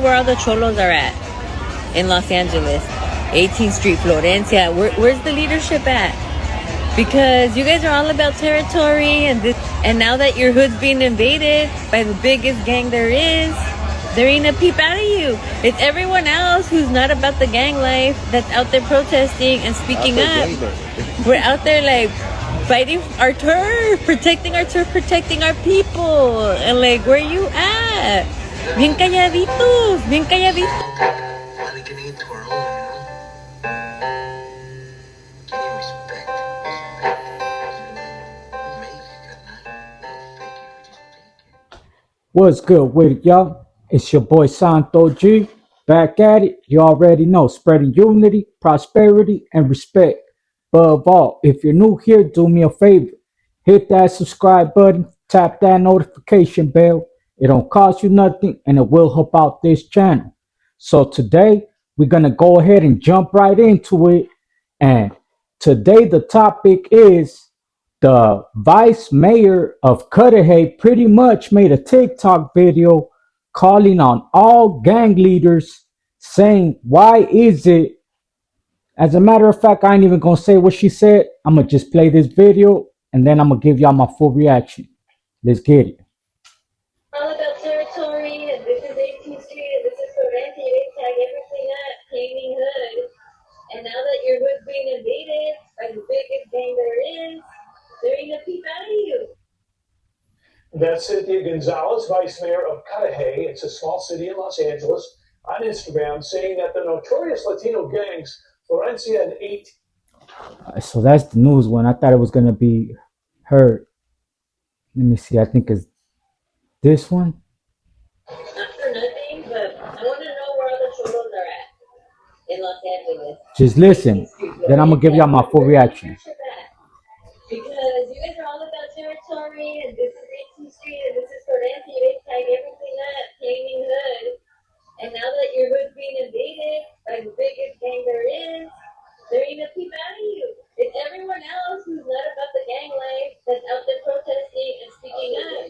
where all the cholos are at in Los Angeles. 18th Street, Florencia. Where's the leadership at? Because you guys are all about territory, and now that your hood's being invaded by the biggest gang there ain't a peep out of you. It's everyone else who's not about the gang life that's out there protesting and speaking up. We're out there like fighting our turf, protecting our people. And like, where you at? Bien calladitos, bien calladitos. What's good with it, y'all? It's your boy Santo G, back at it. You already know, spreading unity, prosperity, and respect. Above all, if you're new here, do me a favor. Hit that subscribe button, tap that notification bell. It don't cost you nothing, and it will help out this channel. So today, we're going to go ahead and jump right into it. And today, the topic is the vice mayor of Cudahy pretty much made a TikTok video calling on all gang leaders, saying, why is it? As a matter of fact, I ain't even gonna say what she said. I'm gonna just play this video and then I'm gonna give y'all my full reaction. Let's get it. All about territory, and this is 18th Street, and this is Florencia. You tag everything up, claiming hood. And now that your hood's being invaded by the biggest gang there ain't a peep out of you. That's Cynthia Gonzalez, vice mayor of Cudahy. It's a small city in Los Angeles, on Instagram, saying that the notorious Latino gangs, Florencia and 8. So that's the news one. I thought it was gonna be her. Let me see. I think it's this one. Not for nothing, but I want to know where all the cholos are at in Los Angeles. Just listen. Then I'm gonna give y'all my full reaction. Because you guys are all about territory, and this is 18th Street, and this is Cudahy. You tag everything up, claiming hood. And now that your hood's being invaded by the biggest gang there ain't a peep out of you. It's everyone else who's not about the gang life that's out there protesting and speaking up.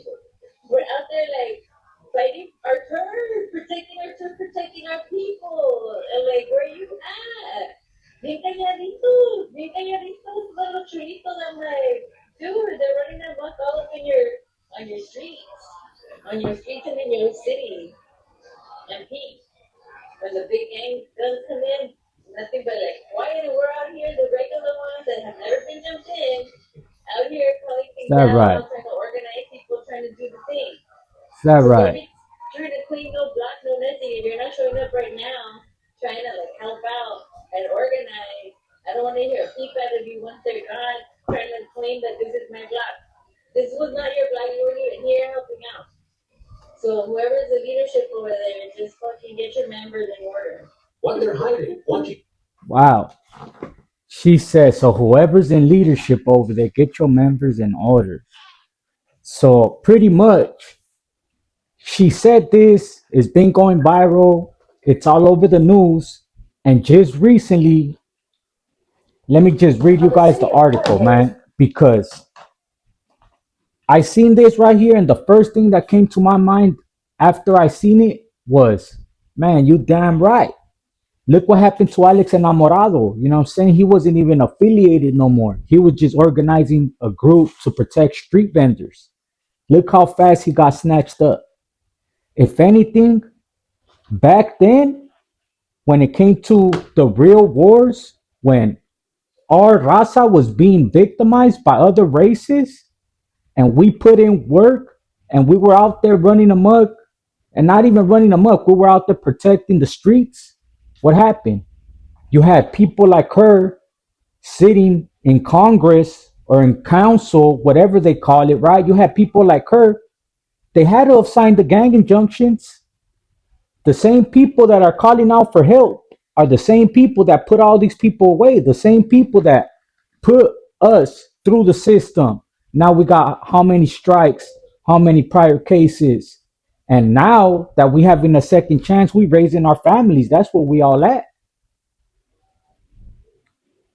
We're out there like fighting our turf, protecting our people. And like, where you at? Bien calladitos, little churitos. I'm like, dude, they're running amok all up on your streets and in your city. And peace. When the big gang guns come in, nothing but like quiet, and we're out here, the regular ones that have never been jumped in, out here calling things that out, right? trying to organize people, trying to do the thing. Is that right? Trying to clean no block, no nothing. If you're not showing up right now, trying to like help out and organize, I don't want to hear a peep out of you once they're gone, trying to claim that this is my block. This was not your block. You weren't even here helping out. So whoever's the leadership over there, just fucking get your members in order. What they're hiding. Wow. She said, so whoever's in leadership over there, get your members in order. So pretty much, she said this, it's been going viral. It's all over the news. And just recently, let me just read you guys the article, man, because I seen this right here. And the first thing that came to my mind after I seen it was, man, you damn right. Look what happened to Alex Enamorado. You know what I'm saying? He wasn't even affiliated no more. He was just organizing a group to protect street vendors. Look how fast he got snatched up. If anything, back then, when it came to the real wars, when our raza was being victimized by other races, and we put in work, and we were out there running amok, and not even running amok, we were out there protecting the streets. What happened? You had people like her sitting in Congress or in council, whatever they call it, right? You had people like her. They had to have signed the gang injunctions. The same people that are calling out for help are the same people that put all these people away, the same people that put us through the system. Now we got how many strikes, how many prior cases. And now that we having a second chance, we raising our families. That's where we all at.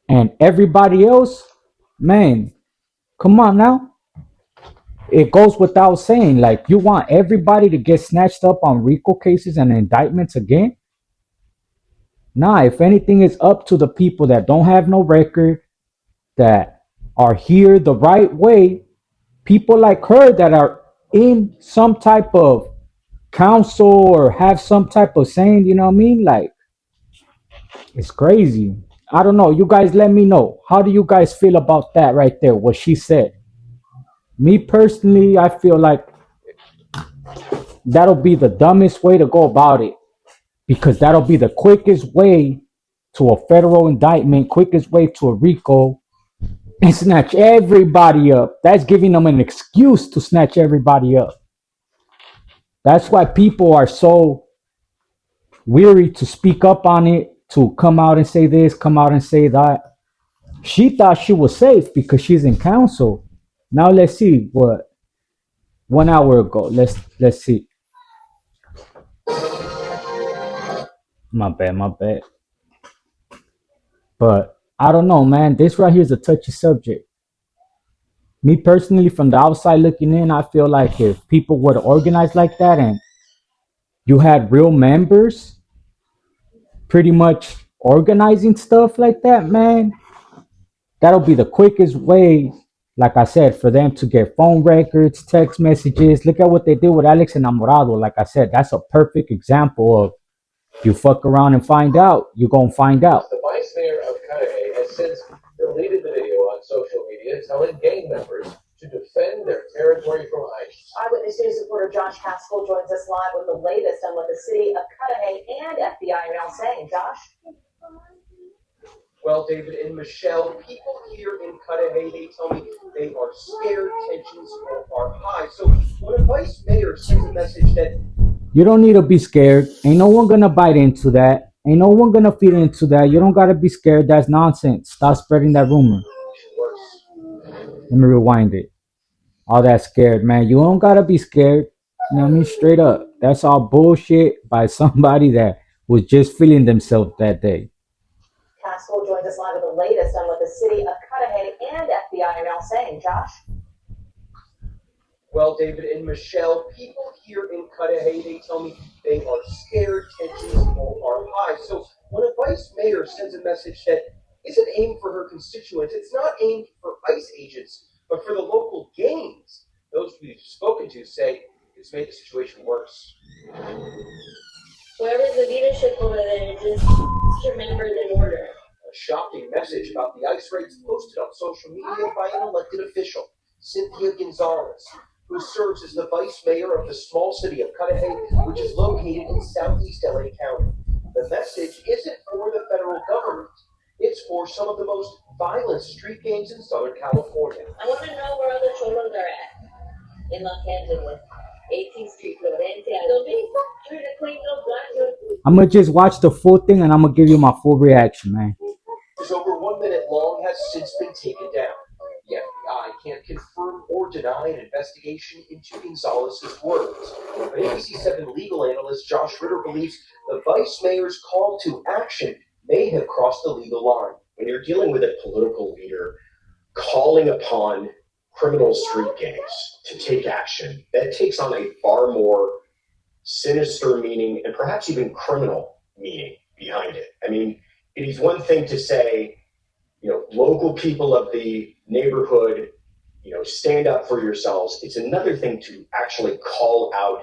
And everybody else, man, come on now. it goes without saying. Like, you want everybody to get snatched up on RICO cases and indictments again? Nah, if anything, it's up to the people that don't have no record, that are here the right way. People like her that are in some type of council or have some type of saying, you know what I mean? Like, it's crazy. I don't know. You guys let me know. How do you guys feel about that right there? What she said. Me personally, I feel like that'll be the dumbest way to go about it, because that'll be the quickest way to a federal indictment, quickest way to a RICO, and snatch everybody up. That's giving them an excuse to snatch everybody up. That's why people are so weary to speak up on it, to come out and say this, come out and say that. She thought she was safe because she's in council. Now let's see what 1 hour ago. Let's see. My bad. But I don't know, man. This right here is a touchy subject. Me personally, from the outside looking in, I feel like if people were to organize like that and you had real members pretty much organizing stuff like that, man, that'll be the quickest way, like I said, for them to get phone records, text messages. Look at what they did with Alex Enamorado. Like I said, that's a perfect example of, you fuck around and find out, you're gonna find out. The vice mayor of Cudahy has since deleted the video on social media telling gang members to defend their territory from ICE. Eyewitness News reporter Josh Haskell joins us live with the latest on what the city of Cudahy and FBI are now saying. Josh? Well, David and Michelle, people here in Cudahy, they tell me they are scared, tensions are high. So when a vice mayor sends a message that You don't need to be scared. Ain't no one gonna bite into that. Ain't no one gonna feed into that. You don't gotta be scared. That's nonsense. Stop spreading that rumor. Let me rewind it. All that scared, man. You don't gotta be scared. You know what I mean? Straight up. That's all bullshit by somebody that was just feeling themselves that day. Haskell joins us live with the latest on what the city of Cudahy and FBI are now saying. Josh? Well, David and Michelle, people here in Cudahy, they tell me they are scared, tensions are high. So when a vice mayor sends a message that isn't aimed for her constituents, it's not aimed for ICE agents, but for the local gangs. Those we've spoken to say it's made the situation worse. Whoever's the leadership over there, just remember the order. A shocking message about the ICE raids posted on social media by an elected official, Cynthia Gonzalez, who serves as the vice mayor of the small city of Cudahy, which is located in southeast LA County. The message isn't for the federal government. It's for some of the most violent street gangs in Southern California. I want to know where all the cholos are at in Los Angeles. 18th Street, Florencia. Don't be trying to claim no black. I'm gonna just watch the full thing and I'm gonna give you my full reaction, man. Is over 1 minute long, has since been taken down. The FBI can't confirm or deny an investigation into Gonzalez's words. But ABC7 legal analyst Josh Ritter believes the vice mayor's call to action may have crossed the legal line. When you're dealing with a political leader calling upon criminal street gangs to take action, that takes on a far more sinister meaning and perhaps even criminal meaning behind it. I mean, it is one thing to say, local people of the neighborhood, stand up for yourselves. It's another thing to actually call out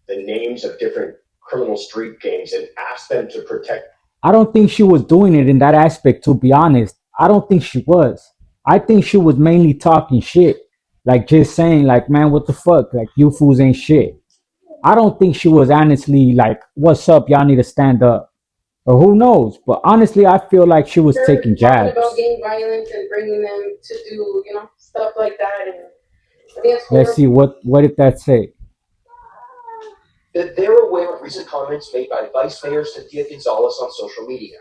the names of different criminal street gangs and ask them to protect. I don't think she was doing it in that aspect, to be honest. I don't think she was. I think she was mainly talking shit. Like, just saying, like, man, what the fuck? Like, you fools ain't shit. I don't think she was honestly like, what's up? Y'all need to stand up. Or who knows? But honestly, I feel like she was taking jabs. Talking about gang violence and bringing them to do, stuff like that. And I think it's Let's see, what did that say? That they're aware of recent comments made by Vice Mayor Cynthia Gonzalez on social media.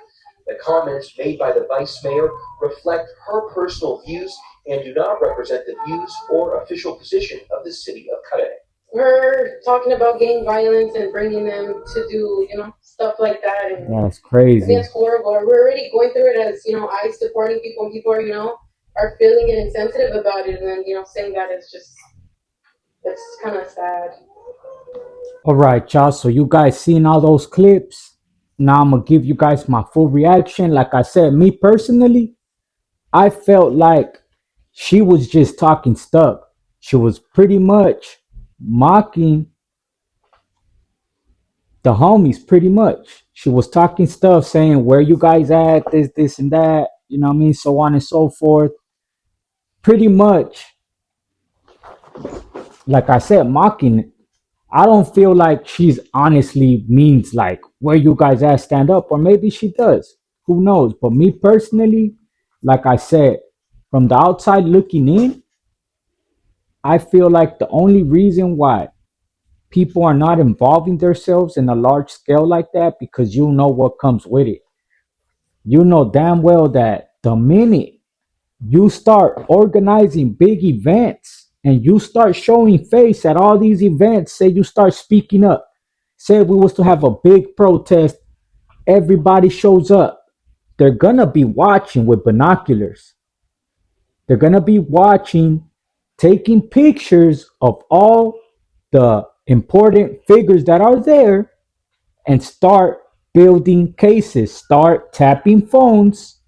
The comments made by the Vice Mayor reflect her personal views and do not represent the views or official position of the city of Cudahy. We're talking about gang violence and bringing them to do, stuff like that. And That's I crazy. think it's horrible. We're already going through it as, ICE deporting people, and people are, are feeling it and sensitive about it. And then, saying that is just it's kind of sad. All right, y'all. So you guys seen all those clips? Now I'm gonna give you guys my full reaction. Like I said, me personally, I felt like she was just talking stuff. She was pretty much mocking the homies, pretty much. She was talking stuff, saying where you guys at, this, and that. You know what I mean? So on and so forth. Pretty much, like I said, mocking. I don't feel like she's honestly means like where you guys at, stand up, or maybe she does. Who knows? But me personally, like I said, from the outside looking in, I feel like the only reason why people are not involving themselves in a large scale like that because you know what comes with it. You know damn well that the minute you start organizing big events and you start showing face at all these events, say you start speaking up, say we was to have a big protest, everybody shows up, they're gonna be watching with binoculars. They're gonna be watching, taking pictures of all the important figures that are there and start building cases, start tapping phones,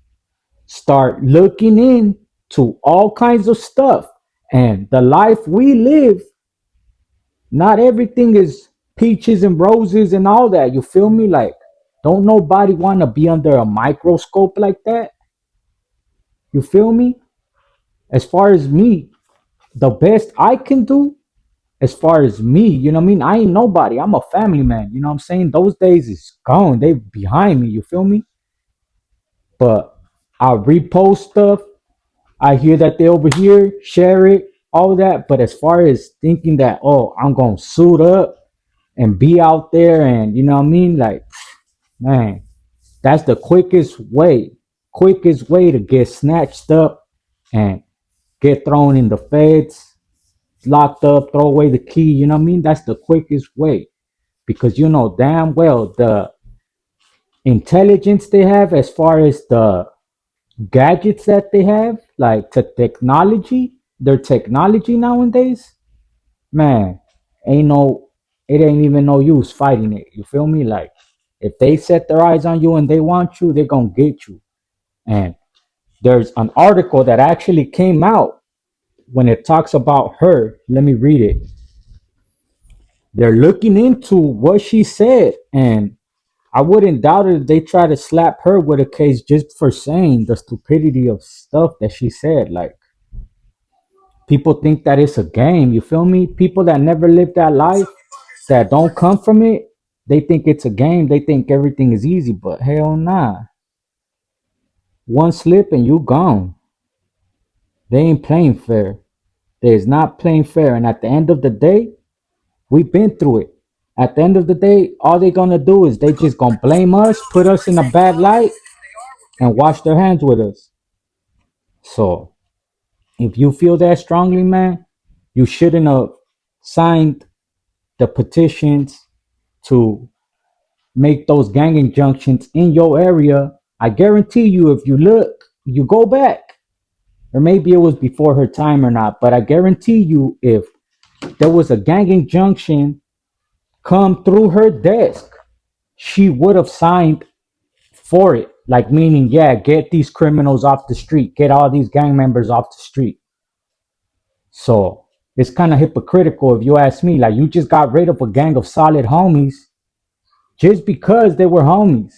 start looking into all kinds of stuff. And the life we live, not everything is peaches and roses and all that. You feel me? Like, don't nobody want to be under a microscope like that. You feel me? As far as me, the best I can do, as far as me, you know what I mean? I ain't nobody. I'm a family man. You know what I'm saying? Those days is gone. They behind me. You feel me? But I repost stuff. I hear that they over here, share it, all that. But as far as thinking that, oh, I'm gonna suit up and be out there and you know what I mean? Like, man, that's the quickest way to get snatched up and get thrown in the feds, locked up, throw away the key, you know what I mean? That's the quickest way. Because you know damn well the intelligence they have as far as the gadgets that they have, like the technology, their technology nowadays, man, ain't no, it ain't even no use fighting it. You feel me? Like, if they set their eyes on you and they want you, they're gonna get you. And there's an article that actually came out when it talks about her. Let me read it. They're looking into what she said, and I wouldn't doubt it if they try to slap her with a case just for saying the stupidity of stuff that she said. Like, people think that it's a game, you feel me? People that never lived that life, that don't come from it, they think it's a game. They think everything is easy, but hell nah. One slip and you gone. They ain't playing fair. They is not playing fair. And at the end of the day, we've been through it. At the end of the day, all they gonna do is they just gonna blame us, put us in a bad light, and wash their hands with us. So if you feel that strongly, man, you shouldn't have signed the petitions to make those gang injunctions in your area. I guarantee you, if you look, you go back, or maybe it was before her time or not, but I guarantee you, if there was a gang injunction come through her desk, she would have signed for it. Like, meaning, yeah, get these criminals off the street, get all these gang members off the street. So it's kind of hypocritical if you ask me. Like, you just got rid of a gang of solid homies just because they were homies.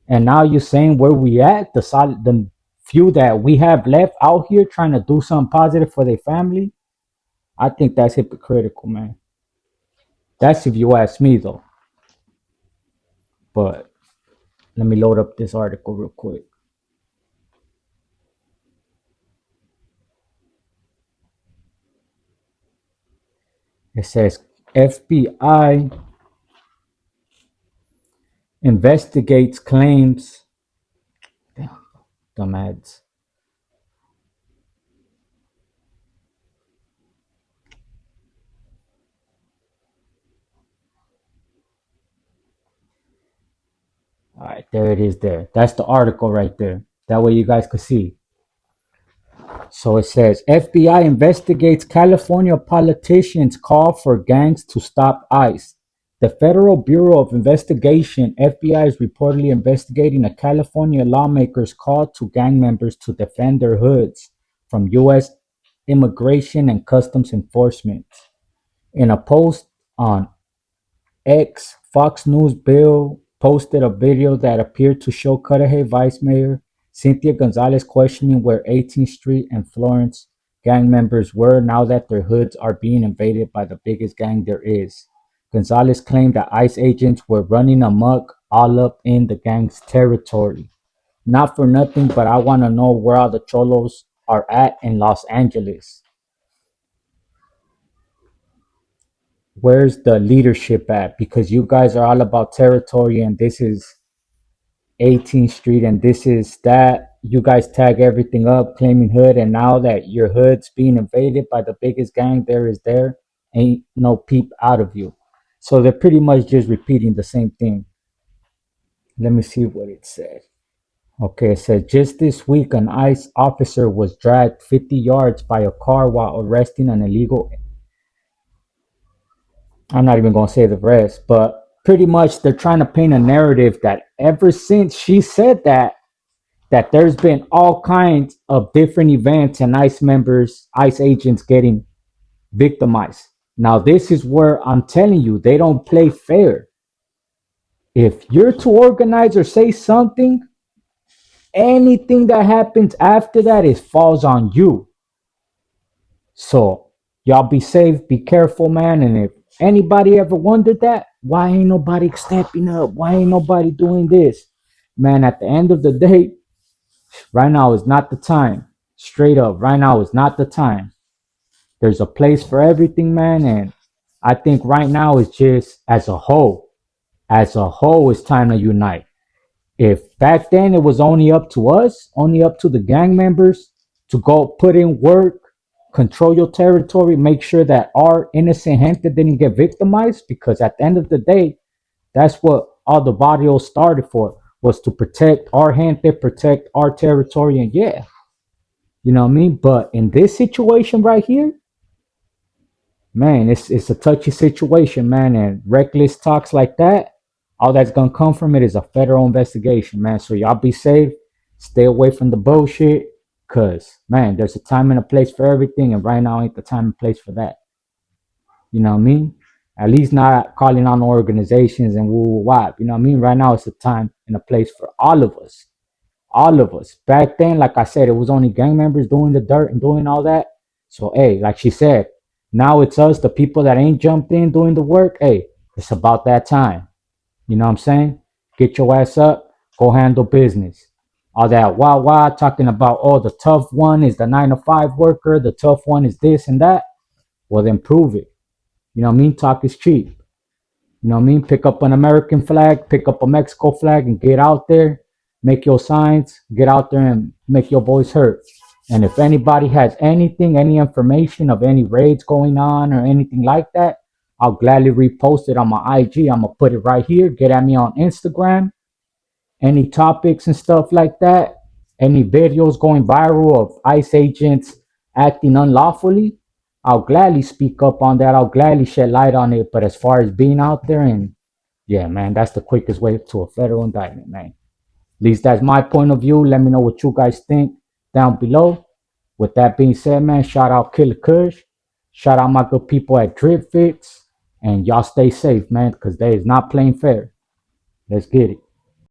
And now you're saying where we at, the few that we have left out here trying to do something positive for their family. I think that's hypocritical, man. That's if you ask me though. But let me load up this article real quick. It says FBI investigates claims. Damn, dumb ads. All right, there it is there. That's the article right there. That way you guys could see. So it says FBI investigates California politicians' call for gangs to stop ICE. The Federal Bureau of Investigation (FBI) is reportedly investigating a California lawmaker's call to gang members to defend their hoods from U.S. Immigration and Customs Enforcement. In a post on X, Fox News Bill posted a video that appeared to show Cudahy Vice Mayor Cynthia Gonzalez questioning where 18th Street and Florence gang members were now that their hoods are being invaded by the biggest gang there is. Gonzalez claimed that ICE agents were running amok all up in the gang's territory. Not for nothing, but I want to know where all the cholos are at in Los Angeles. Where's the leadership at? Because you guys are all about territory and this is 18th Street and this is that. You guys tag everything up, claiming hood, and now that your hood's being invaded by the biggest gang there, ain't no peep out of you. So they're pretty much just repeating the same thing. Let me see what it said. Okay, it said just this week an ICE officer was dragged 50 yards by a car while arresting an illegal. I'm not even going to say the rest, but pretty much they're trying to paint a narrative that ever since she said that there's been all kinds of different events and ICE members, ICE agents getting victimized. Now, this is where I'm telling you, they don't play fair. If you're to organize or say something, anything that happens after that is falls on you. So y'all be safe, be careful, man. And if anybody ever wondered that, why ain't nobody stepping up? Why ain't nobody doing this? Man, at the end of the day, right now is not the time. Straight up, right now is not the time. There's a place for everything, man. And I think right now is just as a whole, it's time to unite. If back then it was only up to us, only up to the gang members to go put in work, control your territory, make sure that our innocent gente didn't get victimized, because at the end of the day, that's what all the barrios started for, was to protect our gente, protect our territory, and yeah, you know what I mean? But in this situation right here, man, it's a touchy situation, man, and reckless talks like that, all that's gonna come from it is a federal investigation, man. So y'all be safe, stay away from the bullshit, cause man, there's a time and a place for everything, and right now ain't the time and place for that. You know what I mean? At least not calling on organizations and woo woo wop. You know what I mean? Right now it's a time and a place for all of us. All of us. Back then, like I said, it was only gang members doing the dirt and doing all that. So, hey, like she said, now it's us, the people that ain't jumped in doing the work. Hey, it's about that time. You know what I'm saying? Get your ass up, go handle business. All that wah talking about, oh, the tough one is the 9 to 5 worker, the tough one is this and that. Well, then prove it. You know what I mean? Talk is cheap. You know what I mean? Pick up an American flag, pick up a Mexico flag, and get out there. Make your signs, get out there and make your voice heard. And if anybody has anything, any information of any raids going on or anything like that, I'll gladly repost it on my IG. I'm going to put it right here. Get at me on Instagram. Any topics and stuff like that. Any videos going viral of ICE agents acting unlawfully, I'll gladly speak up on that. I'll gladly shed light on it. But as far as being out there, and yeah, man, that's the quickest way to a federal indictment, man. At least that's my point of view. Let me know what you guys think down below. With that being said, man, shout out Killer Kush. Shout out my good people at Drip Fits. And y'all stay safe, man, because they is not playing fair. Let's get it.